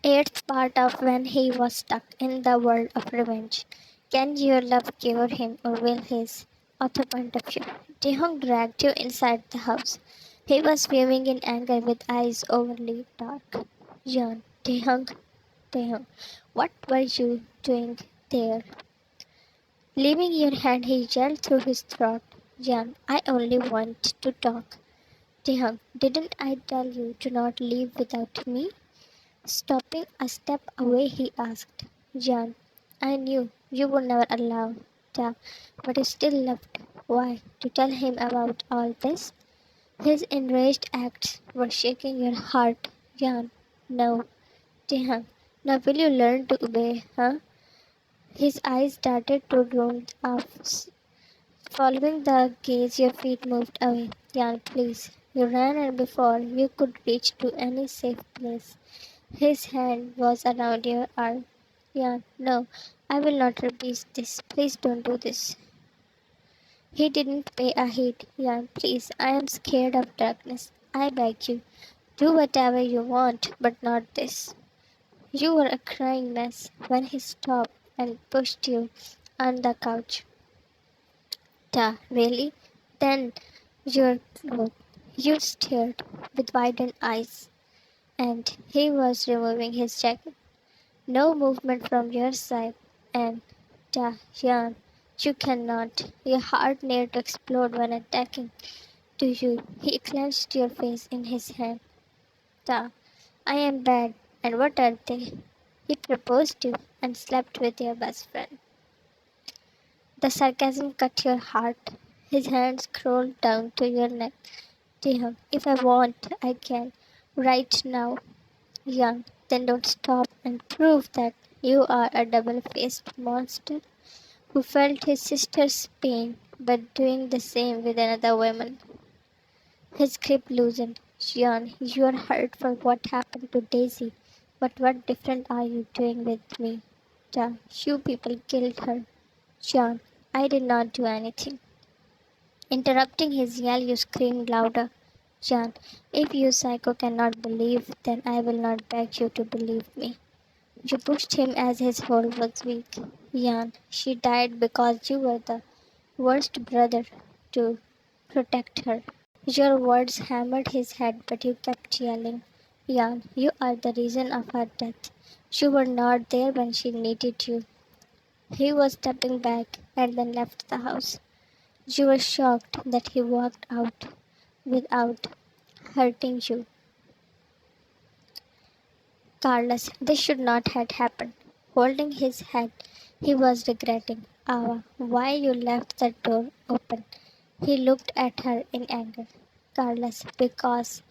Eighth part of when he was stuck in the world of revenge. Can your love cure him or will his author point of view? Taehyung dragged you inside the house. He was fuming in anger with eyes overly dark. Yeon, Taehyung, what were you doing there? Leaving your hand, he yelled through his throat. Yeon, I only want to talk. Taehyung, didn't I tell you to not leave without me? Stopping a step away, he asked, John, I knew you would never allow that, but you still left. Why? To tell him about all this? His enraged acts were shaking your heart, Jan. No, Jehan. Now will you learn to obey, huh? His eyes started to roam off. Following the gaze, your feet moved away. Jan, please. You ran and before you could reach to any safe place. His hand was around your arm. Yeah, no, I will not repeat this. Please don't do this. He didn't pay a heed. Yeah, please, I am scared of darkness. I beg you, do whatever you want, but not this. You were a crying mess when he stopped and pushed you on the couch. Duh, really? Then your clothes. You stared with widened eyes, and he was removing his jacket. No movement from your side, and Taehyung, you cannot. Your heart near to explode when attacking to you. He clenched your face in his hand. Ta, I am bad, and what are they? He proposed to and slept with your best friend. The sarcasm cut your heart. His hands crawled down to your neck. Taehyung, if I want, I can. Right now. Young, then don't stop and prove that you are a double faced monster who felt his sister's pain but doing the same with another woman. His grip loosened. Jean, you are hurt for what happened to Daisy, but what different are you doing with me? Ja, you people killed her. Jean, I did not do anything. Interrupting his yell, you screamed louder. Jean, if you psycho cannot believe, then I will not beg you to believe me. You pushed him as his hold was weak. Jan, she died because you were the worst brother to protect her. Your words hammered his head, but you kept yelling. Jan, you are the reason of her death. You were not there when she needed you. He was stepping back and then left the house. You were shocked that he walked out without hurting you. Carlos, this should not have happened. Holding his head, he was regretting. Ava, why you left the door open? He looked at her in anger. Carlos, because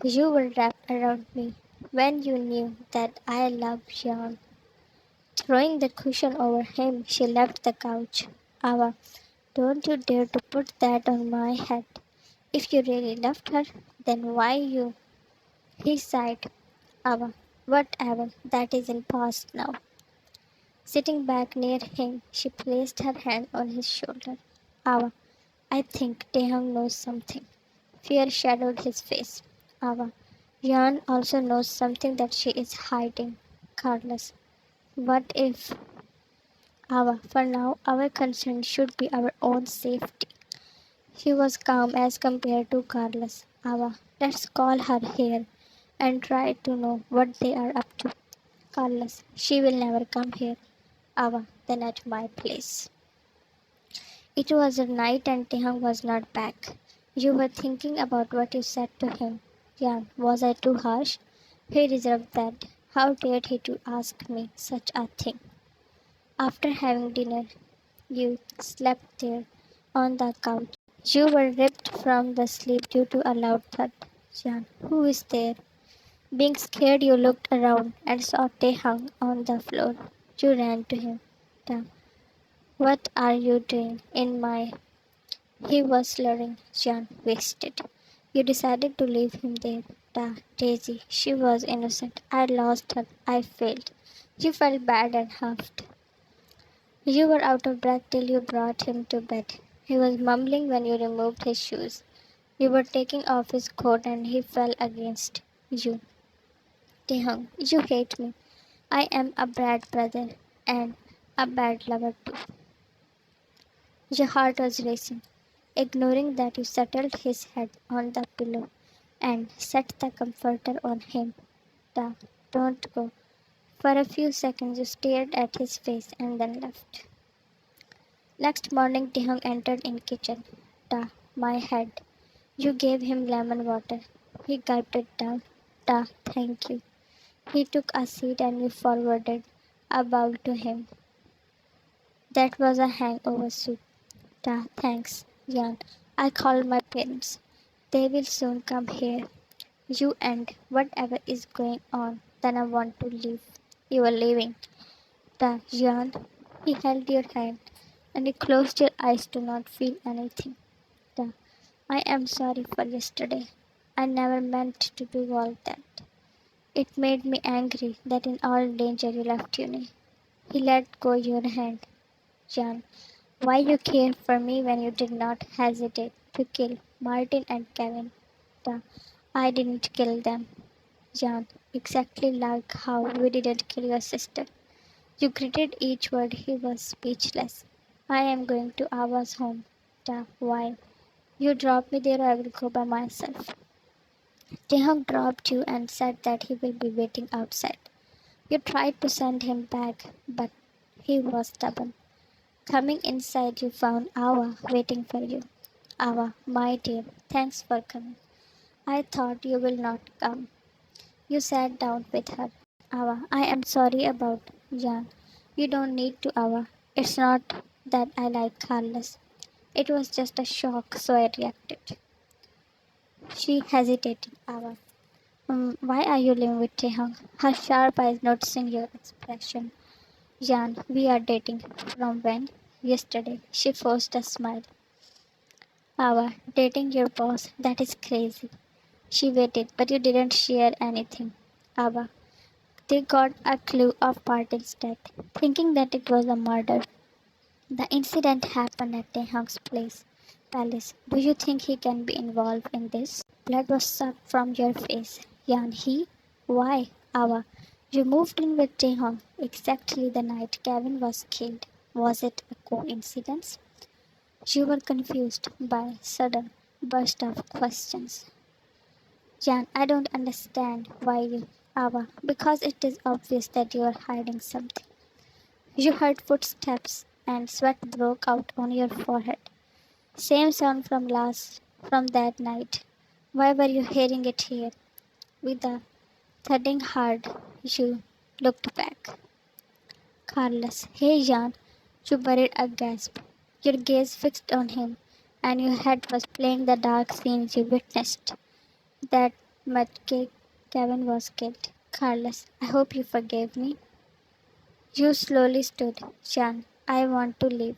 you were wrapped around me when you knew that I loved Jean. Throwing the cushion over him, she left the couch. Ava, don't you dare to put that on my head. If you really loved her, then why you? He sighed. Ava, whatever, that is in past now. Sitting back near him, she placed her hand on his shoulder. Ava, I think Taehyung knows something. Fear shadowed his face. Ava, Jan also knows something that she is hiding. Carlos, what if? Ava, for now, our concern should be our own safety. She was calm as compared to Carlos. Ava, let's call her here and try to know what they are up to. Carlos, she will never come here. Ava, then at my place. It was a night and Taehyung was not back. You were thinking about what you said to him. Jan, was I too harsh? He deserved that. How dared he to ask me such a thing? After having dinner, you slept there on the couch. You were ripped from the sleep due to a loud thud. Jan, who is there? Being scared, you looked around and saw Taehyung on the floor. You ran to him. Damn, what are you doing in my... He was slurring. Jan, wasted. You decided to leave him there. Daisy, she was innocent. I lost her. I failed. You felt bad and huffed. You were out of breath till you brought him to bed. He was mumbling when you removed his shoes. You were taking off his coat and he fell against you. Taehyung, you hate me. I am a bad brother and a bad lover too. Your heart was racing, ignoring that you settled his head on the pillow and set the comforter on him. Don't go. For a few seconds you stared at his face and then left. Next morning Taehyung entered in kitchen. My head. You gave him lemon water. He gulped it down. Thank you. He took a seat and you forwarded a bowl to him. That was a hangover soup. Thanks, Jan. I called my parents. They will soon come here. You and whatever is going on, then I want to leave. You are leaving. Jan. He held your hand and you closed your eyes to not feel anything. Da, I am sorry for yesterday. I never meant to do all that. It made me angry that in all danger you left uni. He let go your hand. Jan, why you cared for me when you did not hesitate to kill Martin and Kevin? Da, I didn't kill them. Jan, exactly like how we didn't kill your sister. You gritted each word. He was speechless. I am going to Ava's home. Why? You drop me there, I will go by myself. Taehyung dropped you and said that he will be waiting outside. You tried to send him back, but he was stubborn. Coming inside, you found Ava waiting for you. Ava, my dear, thanks for coming. I thought you will not come. You sat down with her. Ava, I am sorry about Jan. You don't need to, Ava. It's not that I like Carlos. It was just a shock, so I reacted. She hesitated. Ava, why are you living with Taehyung? Her sharp eyes noticing your expression. Jan, we are dating. From when? Yesterday. She forced a smile. Ava, dating your boss? That is crazy. She waited, but you didn't share anything. Ava, they got a clue of Martin's death, thinking that it was a murder. The incident happened at Taehyung's palace. Do you think he can be involved in this? Blood was sucked from your face. Yan he? Why? Ava, you moved in with Taehyung exactly the night Kevin was killed. Was it a coincidence? You were confused by sudden burst of questions. Jan, I don't understand why you, Ava, because it is obvious that you are hiding something. You heard footsteps and sweat broke out on your forehead. Same sound from that night. Why were you hearing it here? With a thudding heart, you looked back. Carlos, hey Jan, you buried a gasp. Your gaze fixed on him, and your head was playing the dark scenes you witnessed. That much Kevin was killed. Carlos, I hope you forgave me. You slowly stood. Jan, I want to leave.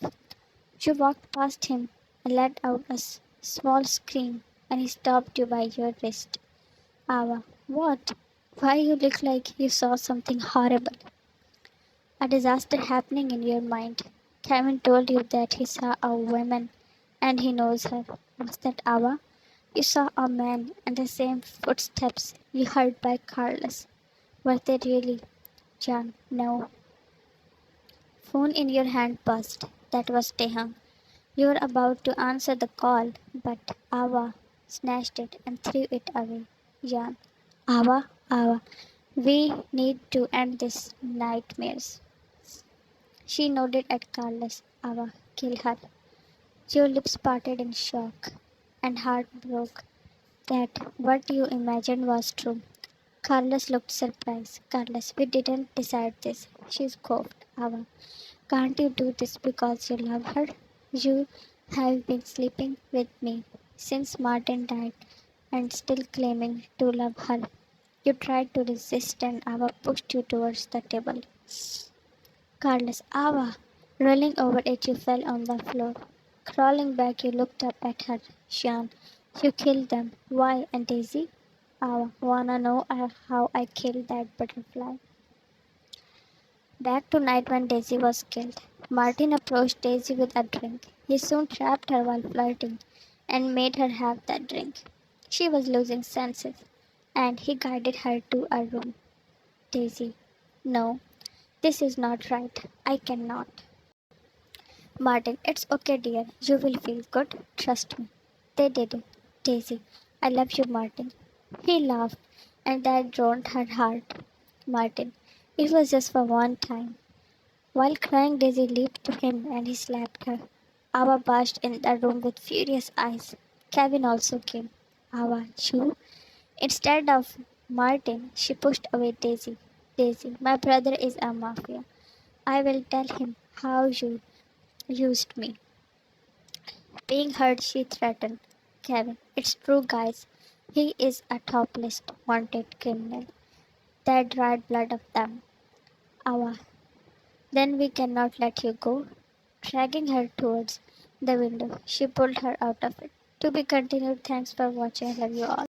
You walked past him and let out a small scream, and he stopped you by your wrist. Ava, what? Why you look like you saw something horrible? A disaster happening in your mind. Kevin told you that he saw a woman and he knows her. Was that Ava? You saw a man and the same footsteps you heard by Carlos. Were they really? John, no. Phone in your hand buzzed. That was Taehyung. You were about to answer the call, but Ava snatched it and threw it away. Jan, Ava, we need to end these nightmares. She nodded at Carlos. Ava, kill her. Your lips parted in shock and heart broke that what you imagined was true. Carlos looked surprised. Carlos, we didn't decide this. She scoffed. Ava, can't you do this because you love her? You have been sleeping with me since Martin died and still claiming to love her. You tried to resist and Ava pushed you towards the table. Carlos, Ava! Rolling over it, you fell on the floor. Crawling back, you looked up at her. Sean, you killed them. Why, and Daisy? Ava, wanna know how I killed that butterfly? Back to night when Daisy was killed. Martin approached Daisy with a drink. He soon trapped her while flirting and made her have that drink. She was losing senses, and he guided her to a room. Daisy, No, this is not right. I cannot. Martin, it's okay, dear. You will feel good. Trust me. They did it. Daisy, I love you, Martin. He laughed, and that drowned her heart. Martin, it was just for one time. While crying, Daisy leaped to him and he slapped her. Ava burst in the room with furious eyes. Kevin also came. Ava, you? Instead of Martin, she pushed away Daisy. Daisy, my brother is a mafia. I will tell him how you used me. Being hurt, she threatened. Kevin, it's true, guys. He is a top list wanted criminal. That dried blood of them. Ava, then we cannot let you go. Dragging her towards the window, she pulled her out of it. To be continued. Thanks for watching. I love you all.